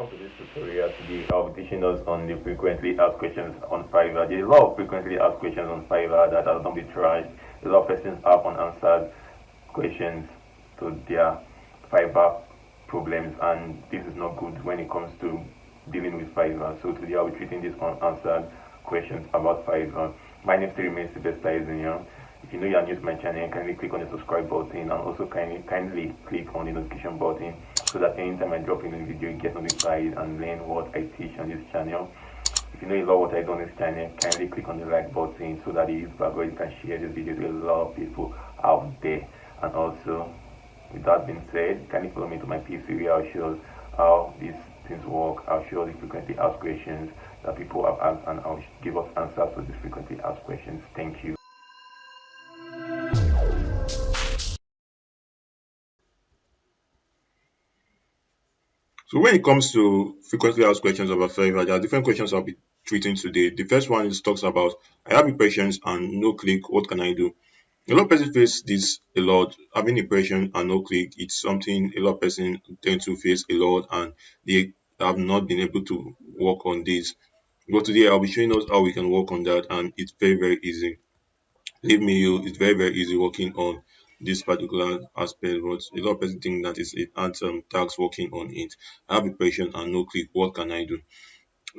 welcome to this tutorial. Today I'll be teaching us on the frequently asked questions on Fiverr. There are a lot of frequently asked questions on Fiverr that has not been tried. A lot of persons have unanswered questions to their Fiverr problems, and this is not good when it comes to dealing with Fiverr. So today I'll be treating these unanswered questions about Fiverr. My name still remains Sylvester Izinia. If you know you are new to my channel, kindly click on the subscribe button and also kindly click on the notification button so that anytime I drop a new video, you get notified and learn what I teach on this channel. If you know you love what I do on this channel, kindly click on the like button so that it is where you can share this video to a lot of people out there. And also, with that being said, kindly follow me to my PC where I'll show how these things work. I'll show the frequently asked questions that people have asked, and I'll give us answers to these frequently asked questions. Thank you. So when it comes to frequently asked questions about Fiverr, there are different questions I'll be treating today. The first one is talks about I have impressions and no click. What can I do? A lot of people face this a lot. Having impression and no click, it's something a lot of person tend to face a lot, and they have not been able to work on this. But today I'll be showing us how we can work on that, and it's very easy. Believe me, it's very easy working on this particular aspect. But a lot of people think that it's it adds tax working on it. I have impression and no click. What can I do?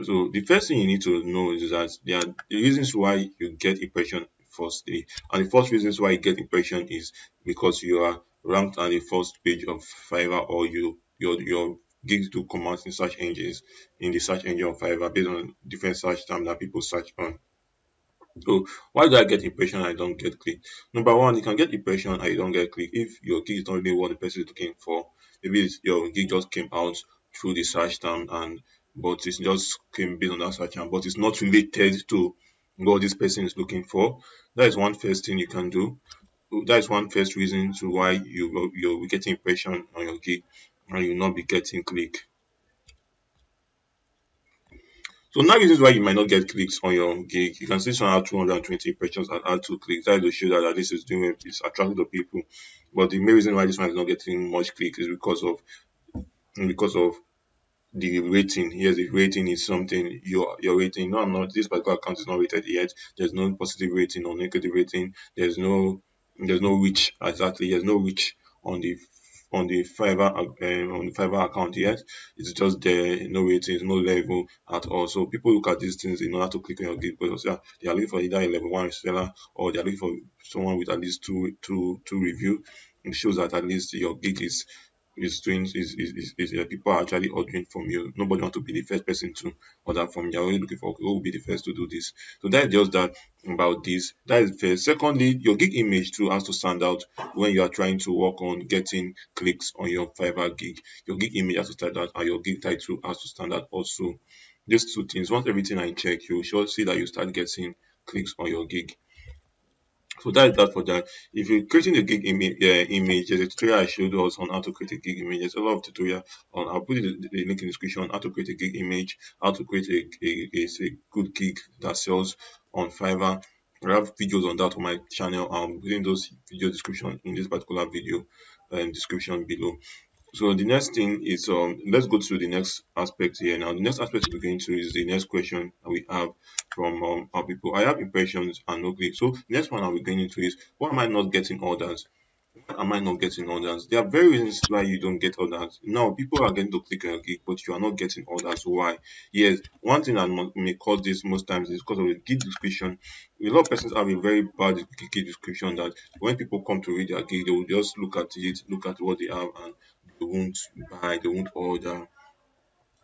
So the first thing you need to know is that there are the reasons why you get impression firstly. And the first reasons why you get impression is because you are ranked at the first page of Fiverr, or your gigs do come out in search engines in the search engine of Fiverr based on different search terms that people search on. So why do I get impression and I don't get click? Number one, you can get impression and you don't get click if your gig is not really what the person is looking for. Maybe your gig just came out through the search term, and but it just came based on that search term, but it's not related to what this person is looking for. That is one first thing you can do. That is one first reason to why you're getting impression on your gig and you'll not be getting click. So now reasons why you might not get clicks on your gig. You can see someone have 220 impressions and add 2 clicks. That is to show that this is doing it's attracting the people. But the main reason why this one is not getting much clicks is because of the rating. Yes, the rating is something your rating. No, I'm not. This particular account is not rated yet. There's no positive rating or negative rating. There's no reach exactly. There's no reach on the on the Fiverr account yet. It's just there, no ratings, no level at all. So people look at these things in order to click on your gig because they are looking for either a level one seller or they are looking for someone with at least two review. It shows that at least your gig is doing is people are actually ordering from you. Nobody want to be the first person to order from you. You're only looking for who will be the first to do this. So that is just that about this. That is first. Secondly, your gig image too has to stand out when you are trying to work on getting clicks on your Fiverr gig. Your gig image has to stand out and your gig title has to stand out also. These two things, once everything I check, you should see that you start getting clicks on your gig. So that is that for that. If you're creating a gig image, there's a tutorial I showed us on how to create a gig image. There's a lot of tutorial on. I'll put the link in the description on how to create a gig image, how to create a good gig that sells on Fiverr. I have videos on that on my channel. I'm putting those video description in this particular video description below. So the next thing is let's go to the next aspect here. Now the next aspect we're going to is the next question that we have from our people. I have impressions and no click. So the next one I'll be going into is why am I not getting orders? Why am I not getting orders? There are very reasons why you don't get orders. Now people are getting to click on your gig, but you are not getting orders. Why? Yes, one thing that may cause this most times is because of the gig description. A lot of persons have a very bad gig description that when people come to read their gig, they will just look at it, look at what they have, and they won't buy, they won't order.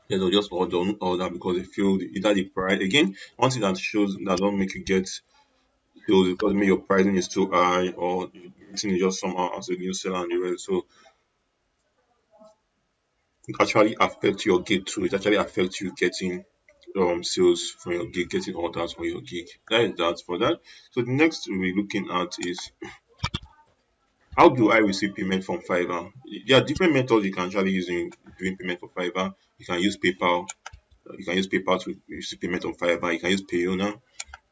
Yeah, they'll just order because they feel either the price. Again, one thing that shows that don't make you get sales because maybe your pricing is too high or everything is just somehow as a new seller and the rest. So it actually affects your gig too. It actually affects you getting sales from your gig, getting orders for your gig. That is that for that. So the next we're looking at is how do I receive payment from Fiverr? There are different methods you can actually use in doing payment for Fiverr. You can use PayPal. You can use PayPal to receive payment on Fiverr. You can use Payoneer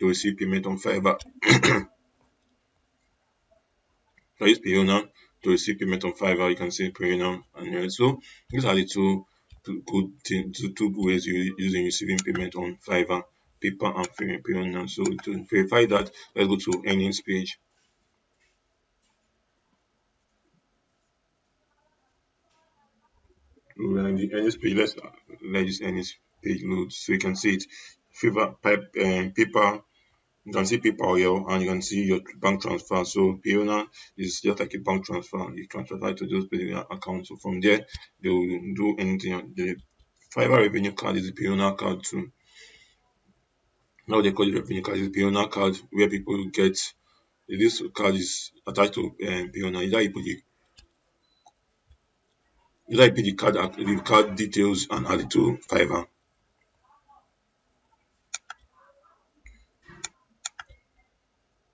to receive payment on Fiverr. You can use Payoneer to receive payment on Fiverr. You can say Payoneer and so these are the two two good ways you using receiving payment on Fiverr, paper and Payoneer. So to verify that, let's go to earnings page. We're in the earnings page. Let's let this earnings page load so you can see it. Paper. You can see PayPal here and you can see your bank transfer. So Payoneer is just like a bank transfer. You can transfer it to those particular accounts. So from there, they will do anything. The Fiverr revenue card is the Payoneer card too. Now they call it revenue card is the Payoneer card where people get this card is attached to Payoneer. Either you put the card details and add it to Fiverr.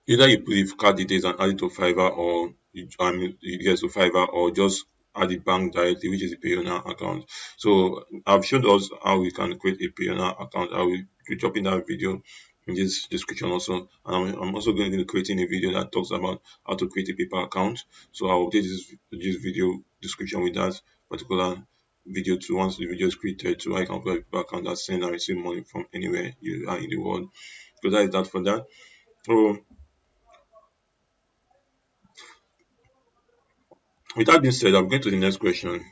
Either you put the card details and add it to Fiverr, or you get to Fiverr, or just add the bank directly, which is the Payoneer account. So I've shown us how we can create a Payoneer account. I will be dropping that video in this description also, and I'm also going to be creating a video that talks about how to create a paper account. So I'll update this video description with that particular video too. Once the video is created, so I can create a paper account that send and receive money from anywhere you are in the world. So that is that for that. So with that being said, I'm going to the next question.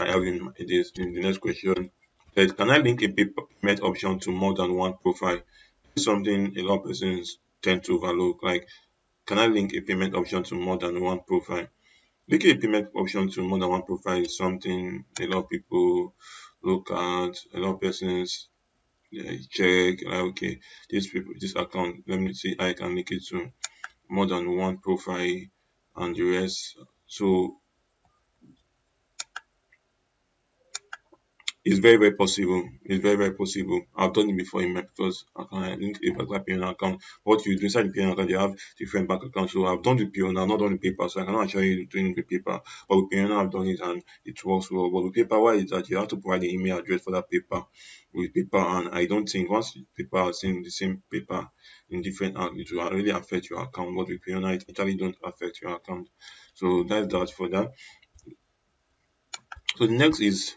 I have in the next question. That can I link a payment option to more than one profile? This is something a lot of persons tend to overlook. Like, can I link a payment option to more than one profile? Linking a payment option to more than one profile is something a lot of people look at. A lot of persons check. Like, okay, this account. Let me see. I can link it to more than one profile and the rest. So it's very, very possible. It's very, very possible. I've done it before in my because I can link a particular Payoneer account. What you do inside the Payoneer account, you have different bank accounts. So I've done the Payoneer, not done the paper. So I cannot show you doing the paper. But with Payoneer, I've done it and it works well. But with paper, why is that you have to provide the email address for that paper with paper. And I don't think once people are seeing the same paper in different it will really affect your account. But with Payoneer, it actually don't affect your account. So that's that for that. So the next is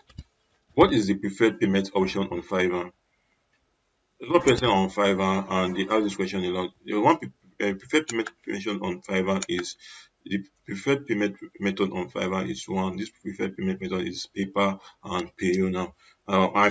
what is the preferred payment option on Fiverr? A lot of person on Fiverr and they ask this question a lot. The one preferred payment option on Fiverr is the preferred payment method on Fiverr is one. This preferred payment method is paper and Payoneer.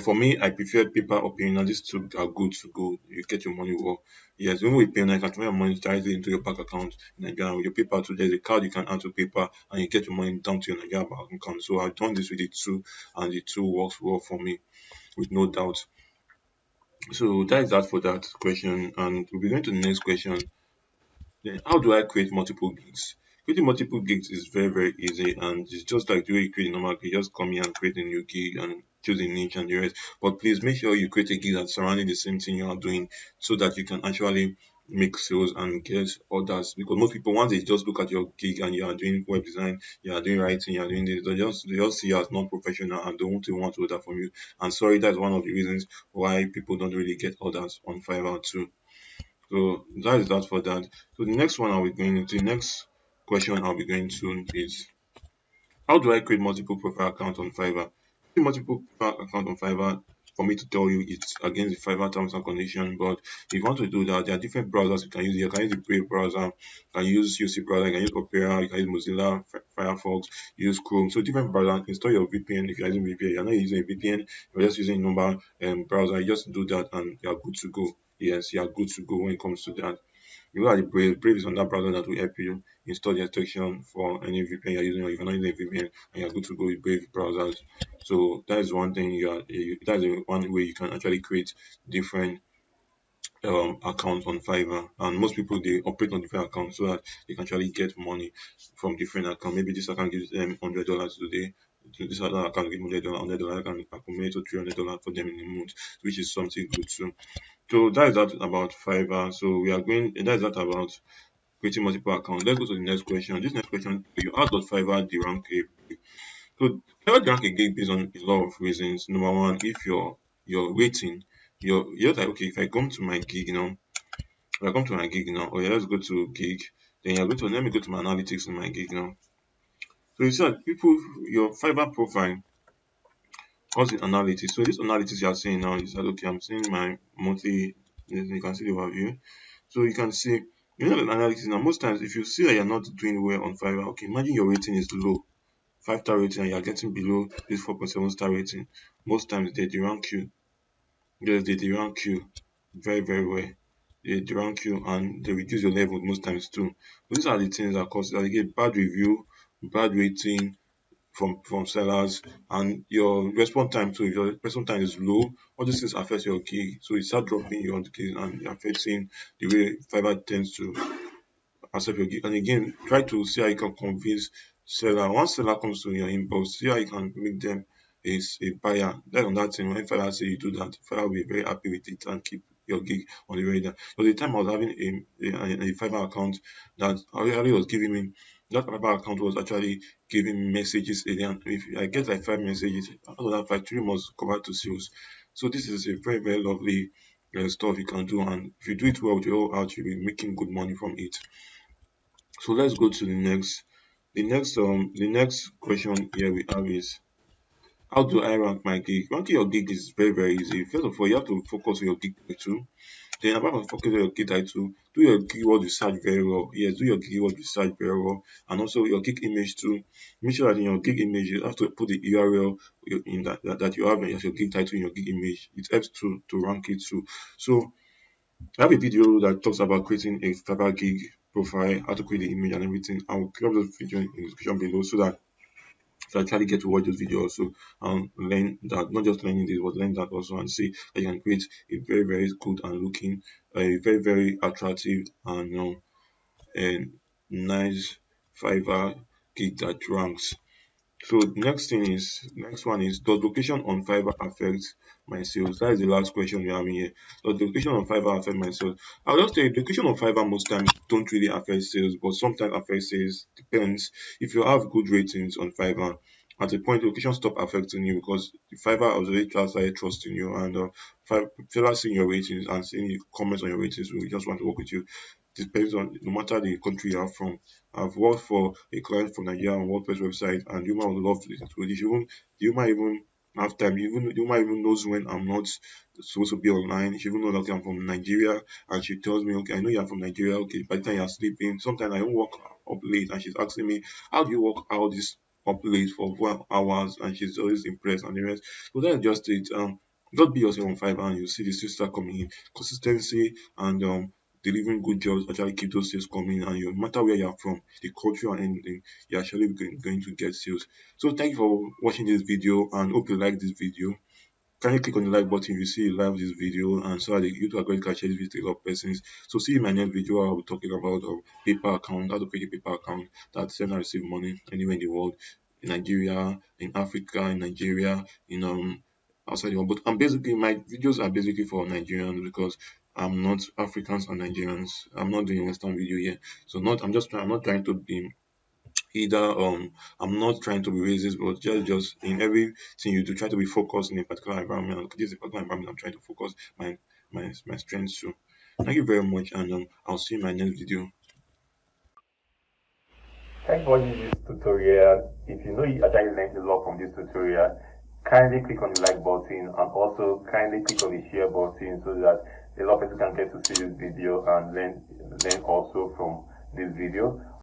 For me, I prefer paper or Payoneer. These two are good to go. You get your money well. Yes, even with Payoneer, you can transfer your money directly into your bank account in Nigeria. With your paper too, there's a card you can add to paper and you get your money down to your Nigeria bank account. So I've done this with the two and the two works well for me with no doubt. So that is that for that question, and we'll be going to the next question. Then, how do I create multiple gigs? Creating multiple gigs is very, very easy, and it's just like the way you create a normal gig. Just come here and create a new gig and choose a niche and the rest. But please make sure you create a gig that's surrounding the same thing you are doing, so that you can actually make sales and get orders. Because most people, once they just look at your gig and you are doing web design, you are doing writing, you are doing this, they just see you as non-professional and don't want to order from you. And sorry, that's one of the reasons why people don't really get orders on Fiverr too. So that is that for that. So the next one I'll be going into, the next question I'll be going to is how do I create multiple profile accounts on Fiverr? Creating multiple profile account on Fiverr, for me to tell you, it's against the Fiverr terms and conditions. But if you want to do that, there are different browsers you can use. You can use the Brave browser, you can use UC browser, you can use Opera, you can use Mozilla, Firefox, use Chrome. So different browsers. Install your VPN if you're using VPN. You're not using a VPN, you're just using a normal browser. You just do that and you're good to go. Yes, you are good to go when it comes to that. You look at the Brave. Brave is on that browser that will help you install the extension for any VPN you're using, or if you're not using a VPN and you're good to go with Brave browsers. So that is one thing that is one way you can actually create different accounts on Fiverr. And most people they operate on different accounts so that they can actually get money from different accounts. Maybe this account gives them $100 today. This other account gives $100. I can accumulate to $300 for them in a month, which is something good too. So that is that about Fiverr. So we are going. That is that about creating multiple accounts. Let's go to the next question. This next question: you how does Fiverr the rank a gig? So Fiverr the rank a gig based on a lot of reasons. Number one, if you're waiting, you're like okay, if I come to my gig now, if I come to my gig now, oh yeah, let's go to gig. Then you're going to let me go to my analytics in my gig now. So you see that people your Fiverr profile What's the analytics? So this analytics you are seeing now is that okay, I'm seeing my monthly. You can see the overview. So you can see, the analytics now. Most times, if you see that you're not doing well on Fiverr, okay, imagine your rating is low, 5 star rating, and you're getting below this 4.7 star rating. Most times they rank you. Yes, they rank you very very well. They rank you and they reduce your level most times too. So these are the things that cause that. Again, bad review, bad rating, from sellers, and your response time too. If your response time is low, all these things affect your gig. So it start dropping your gig and affecting the way Fiverr tends to accept your gig. And again, try to see how you can convince seller. Once seller comes to your inbox, see how you can make them is a buyer. Then on that thing, when Fiverr say you do that, Fiverr will be very happy with it and keep your gig on the radar. So the time I was having a Fiverr account that actually was giving me, that Fiverr account was actually giving me messages again. If I get like 5 messages, out of that 5, 3 must convert to sales. So this is a very very lovely stuff you can do, and if you do it well with your whole heart, you'll be making good money from it. So let's go to the next question here we have is, how do I rank my gig? Ranking your gig is very very easy. First of all, you have to focus on your gig title. Then apart from focusing on your gig title, do your keyword research very well. Yes, do your keyword research very well, and also your gig image too. Make sure that in your gig image you have to put the URL in that you have as your gig title in your gig image. It helps to rank it too. So I have a video that talks about creating a Fiverr gig profile, how to create the image and everything. I will drop those videos in the description below so that you actually get to watch those videos also and learn that, not just learning this, but learn that also, and see that you can create a very, very good and looking, a very, very attractive and nice Fiverr gig that ranks. So next one is, does location on Fiverr affect my sales? That is the last question we have here. Does location on Fiverr affect my sales? I'll just say location on Fiverr most times don't really affect sales, but sometimes affect sales. Depends. If you have good ratings on Fiverr, at a point location stop affecting you because Fiverr has already started trusting you, and Fiverr seeing your ratings and seeing the comments on your ratings will just want to work with you. Depends on, no matter the country you are from. I've worked for a client from Nigeria on WordPress website, and you might would love to listen to it. You might even have time. You might even knows when I'm not supposed to be online. She even know that okay, I'm from Nigeria, and she tells me, okay, I know you're from Nigeria. Okay, by the time you're sleeping, sometimes I don't work up late, and she's asking me, how do you work out this up late for 1 hours? And she's always impressed and the rest. So that's just it. Just be yourself on Fiverr, and you see the sales start coming in. Consistency and delivering good jobs actually keep those sales coming, and no matter where you're from, the culture and anything, you're actually going to get sales. So thank you for watching this video, and hope you like this video. Can you click on the like button if you see you love this video, and so that the YouTube algorithm can share this video to a lot of persons. So see you in my next video. I'll be talking about PayPal account, how to create a PayPal account that send and receive money anywhere in the world, in Nigeria, in Africa, in Nigeria, in outside the world. But basically my videos are basically for Nigerians because I'm not Africans and Nigerians. I'm not doing Western video here. So not I'm not trying to be either I'm not trying to be racist, but just in everything you do, try to be focused in a particular environment. This is a particular environment I'm trying to focus my strengths to. Thank you very much, and I'll see you in my next video. Thanks for watching this tutorial. If you know you actually learned a lot from this tutorial, kindly click on the like button and also kindly click on the share button so that a lot of people can get to see this video and learn also from this video.